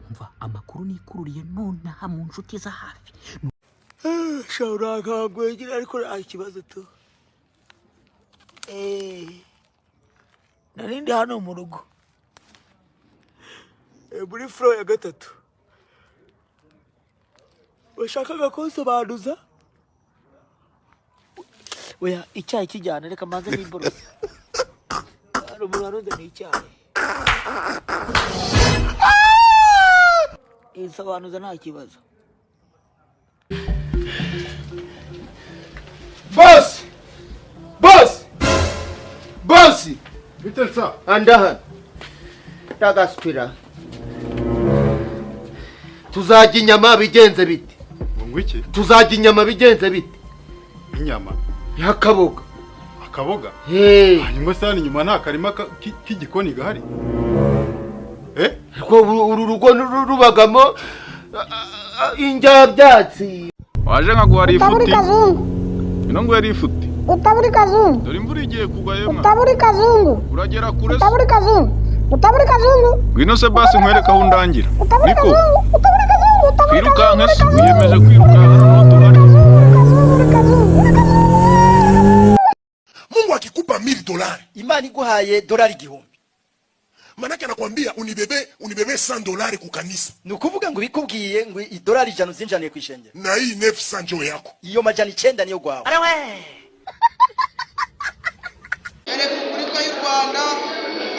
umva amakuru nikururiye nonaha mu nshuti za hafi shawura kagwegera ariko ari kibazo to narindi hano mu rugo muri floor ya gatatu washakaga kunsobanuza oya icyayi kijyana reka manze n'imborosi ruburanze n'icyayi insobanuza nta kibazo boss bitelsa andahan tagaspira tuzajya inyama bigenze bite ngwiki tuzajya inyama bigenze bite inyama yakaboga akaboga hanyuma sani nyuma nta karima k'igikoni gahari ko uru rugo rubagamo injyabyatsi waje nkaguhari ifuti ino ngo yari ifuti utaburi kazungu dore imvura igiye kugwa yemwe utaburi kazungu uragera kure utaburi kazungu ngwino se basi nkwereka aho undangira niko kwirukanka se wiyemeje kwirukanka no turari Mungu akikupa $1000 imani iguhaye dolari 1000 manake anakuambia unibebe $100 kukanisa nukuvuga ngo bikubwiye ngo $100 ijana zinjaniye kwishengera na hii 900 njo yako iyo majana 9 niyo gwawe arewe Repubulika y'u Rwanda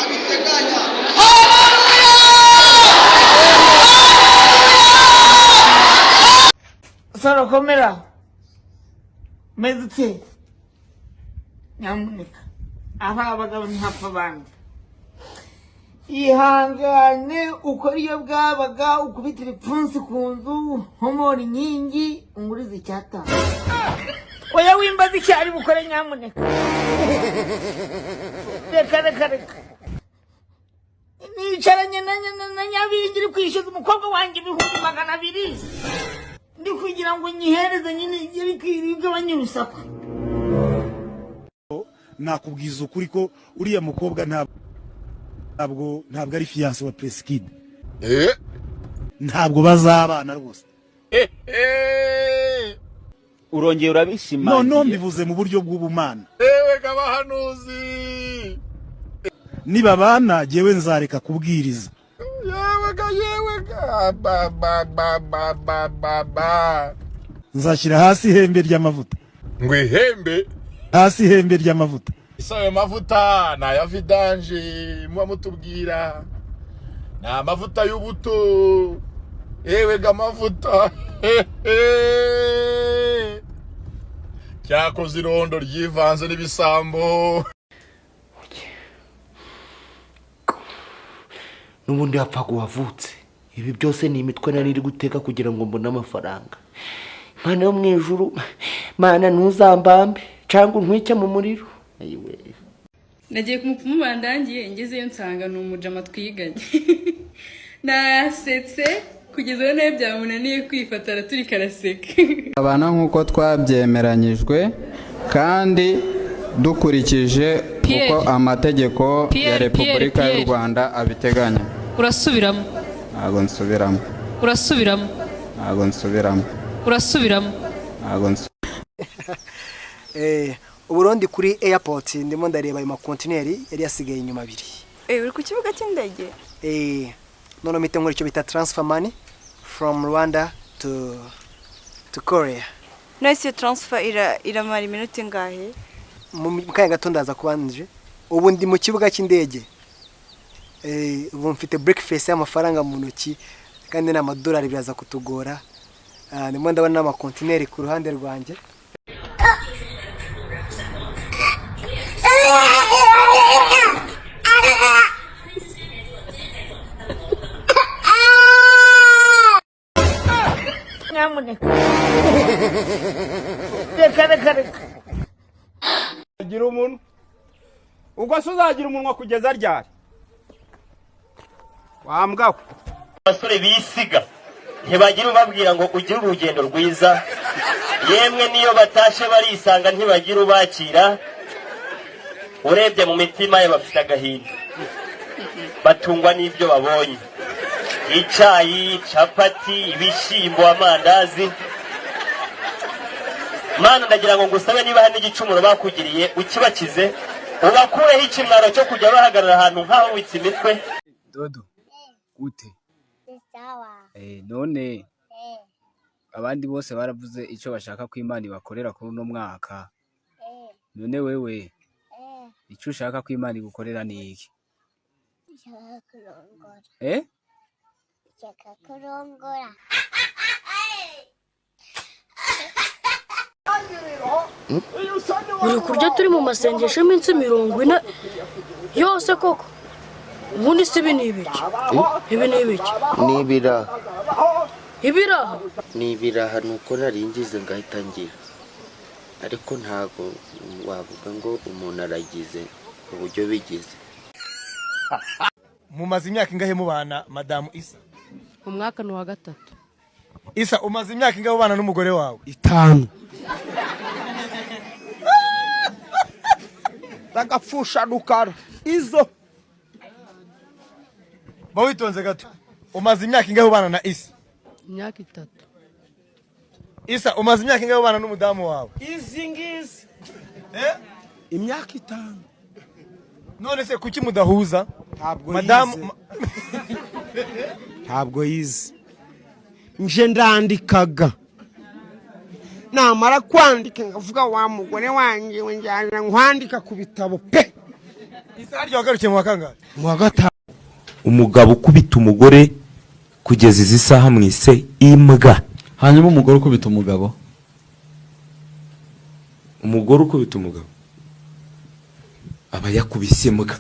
abiteganya saro komera Mitsutsu nyamuneka aha abagabo ntapfa bandi ihangane ukora iyo bwabaga ukubitira ipfunsi ku nzu homora inkingi unguriza icyata oya wimbaza icyari bukore nyamuneka reka nicaranye na Nyabingi iri kwishyuza umukobwa wanjye $200 ndi kugira ngo nyihereze nyine ibyo banyurusaku nakubwiza ukuri ko uriya mukobwa ntabwo ari fiance wa Preskid ntabwo bazabana rwose urongeye urabishimangiye no mbivuze mu buryo bw'ubumana ewe gabahanuzi niba bana jewe nzareka kubwiriza yewe ga ba nzashyira hasi ihembe ry'amavuta ngo ihembe hasi ihembe ry'amavuta isayo mavuta na ya vidanje muba mutubwira na mavuta y'ubuto ewe ga mavuta cyakoze irondo ryivanze n'ibisambo n'ubundi hapfa guhavutse ibi byose ni imitwe nari iri guteka kugira ngo mbone amafaranga Mana yo mu ijuru Mana ntuzambambe cyangwa untwike mu muriro ayiwe nagiye kumupfumu bandangiye ngezeyo nsanga ni umujama twiganye nasetse kugeza nayo byamunaniye kwifatara turi karaseka abana nkuko twabyemeranyijwe kandi dukurikije uko amategeko ya Repubulika y'u Rwanda abiteganya urasubiramo ntago nsubiramo urasubiramo ntago nsubiramo urasubiramo ntago Uburundi kuri airport ndimo ndareba ayo makontineri yari yasigaye inyuma 2 uri ku kibuga cy'indege none mite nkora icyo bita transfer money from Rwanda to Korea nese transfer iramara iminota ingahe mu kanya gato ndaza kubanje ubu ndi mu kibuga cy'indege ubu mfite breakfast y'amafaranga mu ntoki kandi n'amadolari biraza kutugora ndimo ndabona n'amakontineri ku ruhande rwanjye nyamuneka reka agira umuntu ubwo se uzagira umunwa kugeza ryari wambwaho abasore bisiga ntibagira ubabwira ngo ugire urugendo rwiza yemwe niyo batashe barisanga ntibagira ubakira urebye mu mitima ye bafite agahinda batungwa n'ibyo babonye icyayi, capati, ibishyimbo, amandazi. Mana ndagira ngo ngusabe niba hari n'igicumuro bakugiriye ukibakize, ubakureho ikimwaro cyo kujya bahagarara ahantu nk'aho witse imitwe. Dodo gute? None abandi bose baravuze icyo bashaka ko Imana ibakorera kuri uno mwaka. None wewe icyo ushaka ko Imana igukorera ni iki? Shaka kurongora. Uri kurya turi mu masengesho y'iminsi 40 yose koko. Ubundi si ibi ni ibiki? Ibi ni ibiki? Ni ibiraha. Ibiraha? Ni ibiraha nuko naringize ngahita ngira. Ariko ntago wavuga ngo umuntu aragize uburyo bigize. Mumaze imyaka ingahe mubana Madamu Isa? Umwaka ni wa 3. Isa umaze imyaka ingahe ubana n'umugore wawe? 5. Tagapfusha rukara izo. Bawitonze gato. Umaze imyaka ingahe ubana na Isa? Imyaka 3. Isa umaze imyaka ingahe ubana n'umudamu wawe? Izingizi. Imyaka 5. None se kuki mudahuza? Ntabwo Madamu ntabwo yize. Nje ndandikaga. Namara kwandika ngavuga wa mugore wanjye wenjana nkwandika ku bitabo pe. Isa ryo wagarukiye mu wakanga? Mu wa 5. Umugabo ukubita umugore kugeza izi saha mwise imbwa. Hanyuma umugore ukubita umugabo. Umugore ukubita umugabo aba yakubise imbwa.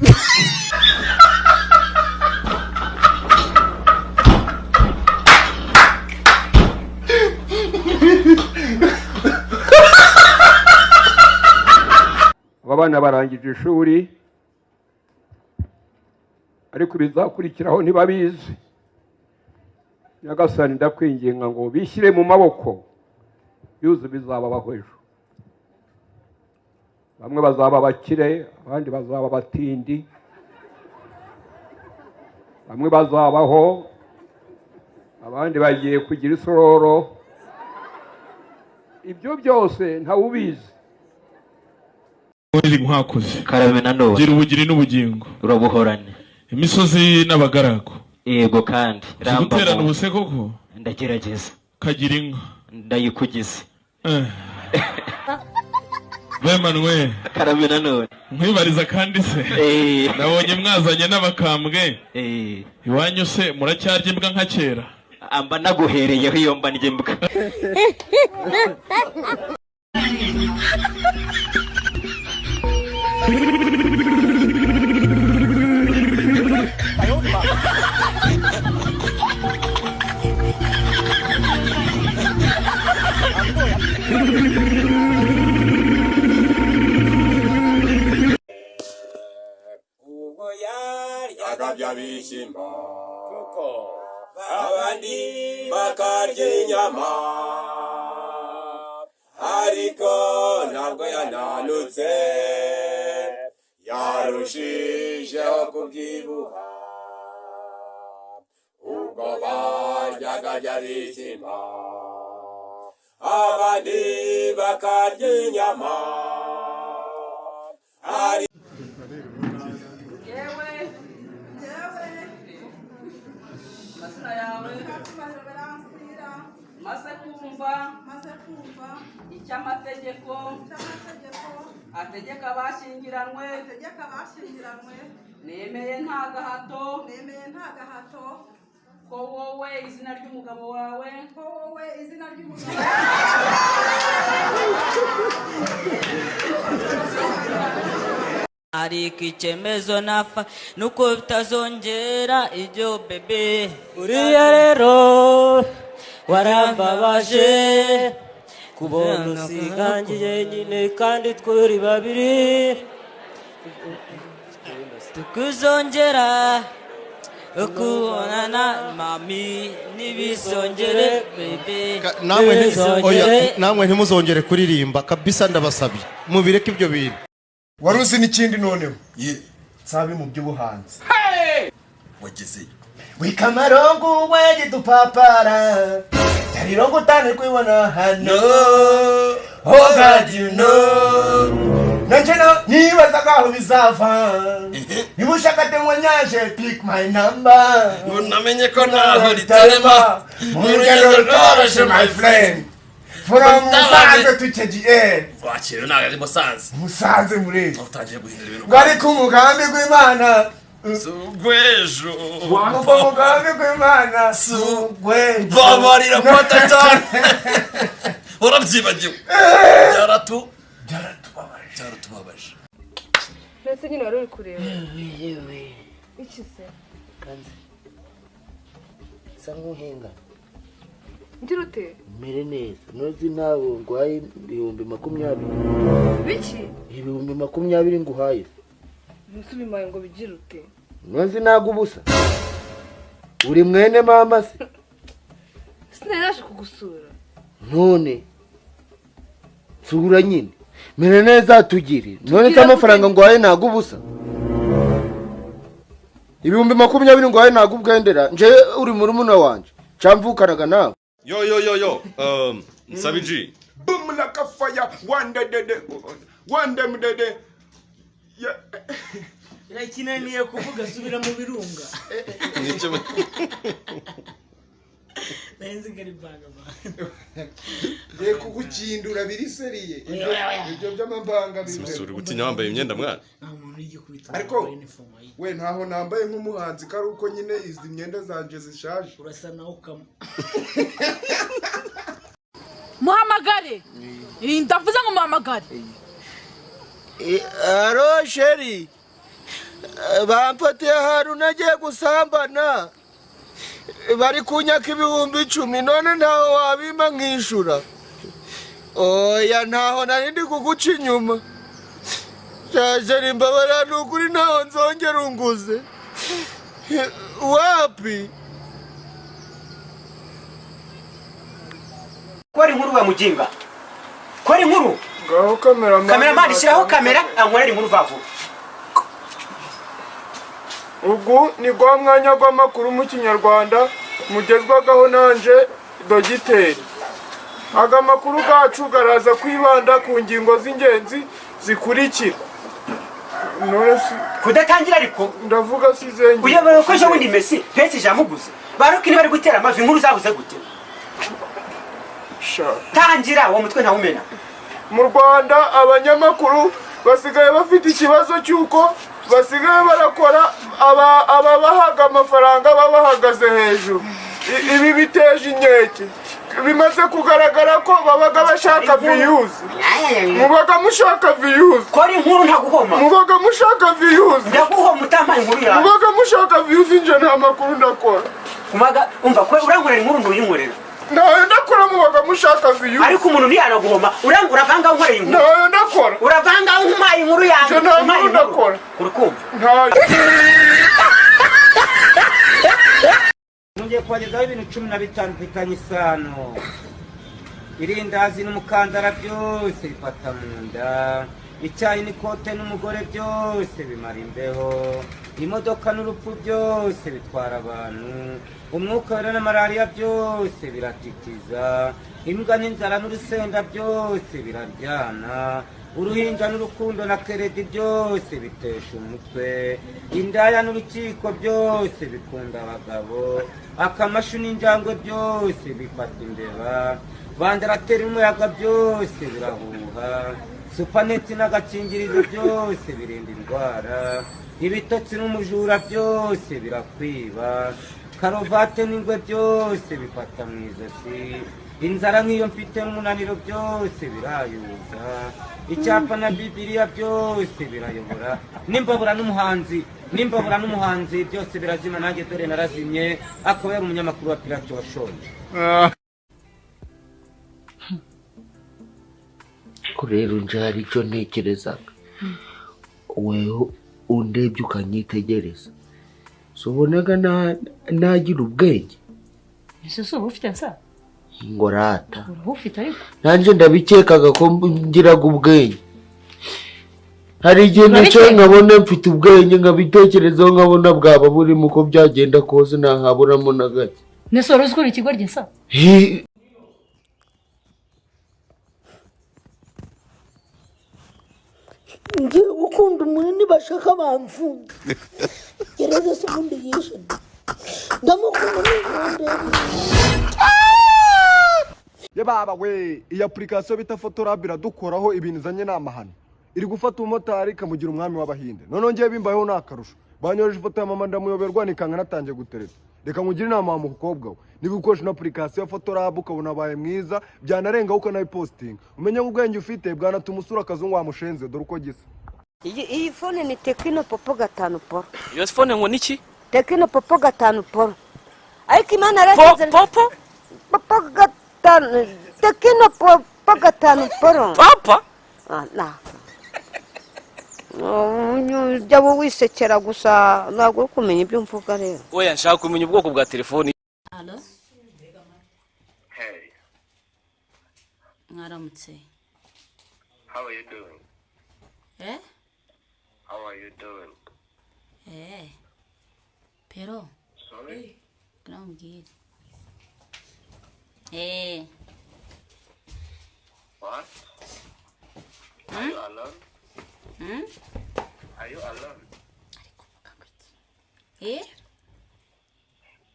Abana barangije ishuri ariko bizakurikiraho ntibabizi. Nyagasani ndakwinginga ngo bishyire mu maboko yuzuye bizababaho ejo. Bamwe bazaba bakire, abandi bazaba batindi. Bamwe bazabaho, abandi bagiye kugira isororo. Ibyo byose ntawubizi. Uri mwakoze Karabe na none gira ubugiri n'ubugingo urabuhorane imisozi n'abagarago. Yego kandi guterana ubuse koko ndagerageza. Kagira inka ndayikugize. Bemanwe Karabe na none nkwibariza kandi se nabonye mwazanye n'abakambwe iwanyu se muracyarya imbwa nka kera? Amba naguhereyeho iyo mba ndye imbwa. Ubwo yaryaga by'abishimbo kuko abandi bakarya inyama, ariko ntabwo yananutse yarushijeho kubyibuha. Ubwo baryaga by'abishimbo abandi bakarya inyama, maze kumva icy'amategeko ategeka abashyingiranywe nemeye nta gahato ko wowe izina ry'umugabo wawe ariko icyemezo nafa nuko bitazongera ibyo bebe. Uriya rero warambabaje kubona usigangiye nyine kandi twuri babiri tukuzongera ukubonana mami nibisongere bebe. namwe ntimuzongere kuririmba kabisa, ndabasabye mubireke ibyo bintu. Waruzi n'ikindi noneho Nsabii mu by'ubuhanzi wagezeyo wikamarongo weje dupapara tarirongo tane kwibona hano oh God you know nanjeno nibaza gaho bizava nimushakate mwanyaje pick my number unamenye ko naho riterema murugendo rutoroshye my friend from Musanze to KGL wakira naga ari Musanze Musanze muri utangiye guhindura ibintu ngari ku mugambi gw'Imana sugwejo wambo mugambi gw'Imana sugwejo babarira kwatata urabyibagiwe byaratubabaje Mbese nyine wari uri kureba yewe iki se kanze sanguhenga ngira ute mere neza nozi nawe ngwaye 2020 biki 2020 nguhaye musubimaye ngo bigira ute nozi nagubusa uri mwene mama se sinaraje kugusura none sura nyine mere neza tugire none cy'amafaranga ngwaye nagubusa 2020 ngwaye nagubwendera nje uri muri muna wanje camvukanaga nawe yo Nsabii boom like a fire one day dede irakinaniye kuvuga subira mu birunga nicyo nenzi ngari banga ye kugukindura biri seriye ibyo by'amabanga bibe gutinya wambaye imyenda mwana ariko we ntaho nambaye nk'umuhanzi kari uko nyine izi myenda zanje zishaje urasa naho kama muhamagare ndavuze ngo muhamagare aro sheri bampatiye Haruna agiye gusambana bari kunyaka 10,000 none ntaho wabima nkishura oya ntaho narindi kuguca inyuma sheri mbabara nukuri ntaho nzongera unguze wapi Kwari nkuru wa mujinga kwari nkuru ngaho kamera shiraho kamera ankorera inkuru vavu ugu ni gwa mwanya gw'amakuru mu Kinyarwanda mugezwagaho nanje dogiteri aga makuru gacu garaza kwibanda ku ngingo z'ingenzi zikurikira none kudatangira ariko ndavuga sizengi uyabara ko je wundi Messi pesi jamuguze barukini bari gutera amavi inkuru zabuze gute tangira wo mutwe ntawumena mu Rwanda abanyamakuru basigaye bafite ikibazo cyuko basigaye barakora ababahaga amafaranga babahagaze hejuru ibi biteje inkeke bimaze kugaragara ko babaga bashaka views mubaga mushaka views kora inkuru ntaguhoma mubaga mushaka views ndaguhoma utamaye inkuru yawe mubaga mushaka views nje nta makuru ndakora kumaga umva ko urankorera inkuru nduyinkorera nayo ndakora mubaga mushaka views ariko umuntu ntiyanaguhoma uravanga unkorera inkuru nayo ndakora uravanga unkumaye inkuru yawe nta makuru ndakora urukumva ntayo ngiye kwagezaho ibintu 15 bifitanye isano irindazi n'umukandara byose bifata mu nda icyayi n'ikote n'umugore byose bimara imbeho imodoka n'urupfu byose bitwara abantu umwuka wera na malariya byose biratitiza imbwa n'inzara n'urusenda byose biraryana uruhinja n'urukundo na keredi byose bitesha umutwe indaya n'urukiko byose bikunda abagabo akamashu n'injangwe byose bifata imbeba bandarateri n'umuyaga byose birahuha supaneti n'agakingirizo byose birinda indwara ibitotsi n'umujura byose birakwiba karuvate n'ingwe byose bifata mu izosi inzara nk'iyo mfite n'umunaniro byose birayuza icyapa na bibiliya byose birayobora n'imbabura n'umuhanzi byose birazima nanjye dore narazimye akaba yari umunyamakuru wa Pirate washonje ko rero nje hari icyo ntekerezaga weho undebye ukanyitegereza sobonaga nagira ubwenge ese so ufite nsa ngorata ufite ariko nanje ndabikekaga ko ngiraga ubwenge hari igihe nicaye nkabona mfite ubwenge nkabitekerezaho nkabona bwaba burimo uko byagenda kose ntahaburamo na gake. Nesoro uzikora ikigo ry'insa. Nge ukunda umuntu bashaka bamfunga. Gereza se ubundi yishe. Ndamukunda n'ubundi. Ye baba we, iyi application bita Photorab iradukoraho ibintu zanye n'amahano. Iri gufata umumotari kamugira umwami w'abahinde. None ngiye bimbayeho nakarusho. Banyoreje ifoto ya mama ndamuyoberwa nikanga natangiye gutereta. Reka ngugire inama mu mukobwa we. Niba ukoresha na application ya Photorab ukabona baye mwiza, byanarenga uko nayiposting. Umenye ubwenge ufite bwanatuma usura akazungu wamushenze dore uko gisa. Iyi phone ni Tecno Popo 5 Pro. Iyo phone ngo niki? Tecno Popo 5 Pro. Ariko Imana aragize Popo? Popo 5 Tecno Popo 5 Pro. Papa? Na. Jabo wisekera gusa ntabwo kumenya ibyo mvuga rero. Oya nshaka kumenya ubwoko bwa telefone. Hello? Hey. Mwaramutse. How are you doing? Eh? How are you doing? Pero. Sorry? Grambwira. What? Are you alone? Are you alone?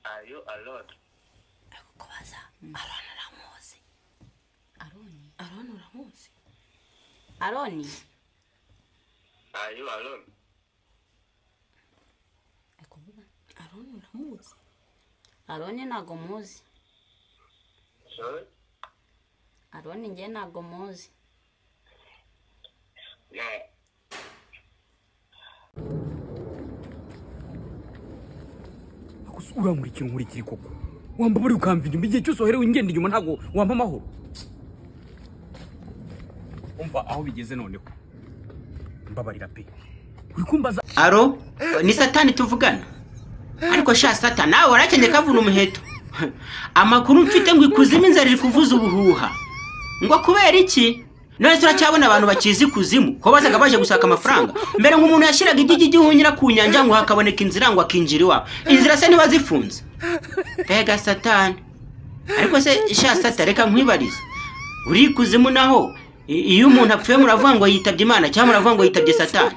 Are you alone? Kubaza. Aroni uramuzi. Aroni uramuzi. Aroni. Are you alone? Aroni uramuzi. Aroni ntago muzi. Sorry? Aroni nge ntago muzi. Yeah. Uramurikira nkurikira koko. Wamba buri ukamva inyuma igihe cyose oherewe ingenda inyuma ntago wamba amahoro. Umva aho bigeze noneho. Mbabarira pe. Uri kumbaza Aro, ni Satani tuvugana. Ariko sha Satani nawe warakenye kavuna umuheto. Amakuru mfite ngo ikuzimu inzara iri kuvuza ubuhuha. Ngo kubera iki? None turacyabona abantu bakizi kuzimu ko bazaga baje gusaka amafaranga. Mbere nk'umuntu yashiraga igigi gihunyira ku nyanja ngo hakaboneka inzira ngo akinjira iwa. Inzira se niba zifunze. Pega Satani. Ariko se sha Satani reka nkwibariza. Uri kuzimu naho iyo umuntu apfuye muravuga ngo yitabye Imana cyangwa muravuga ngo yitabye Satani.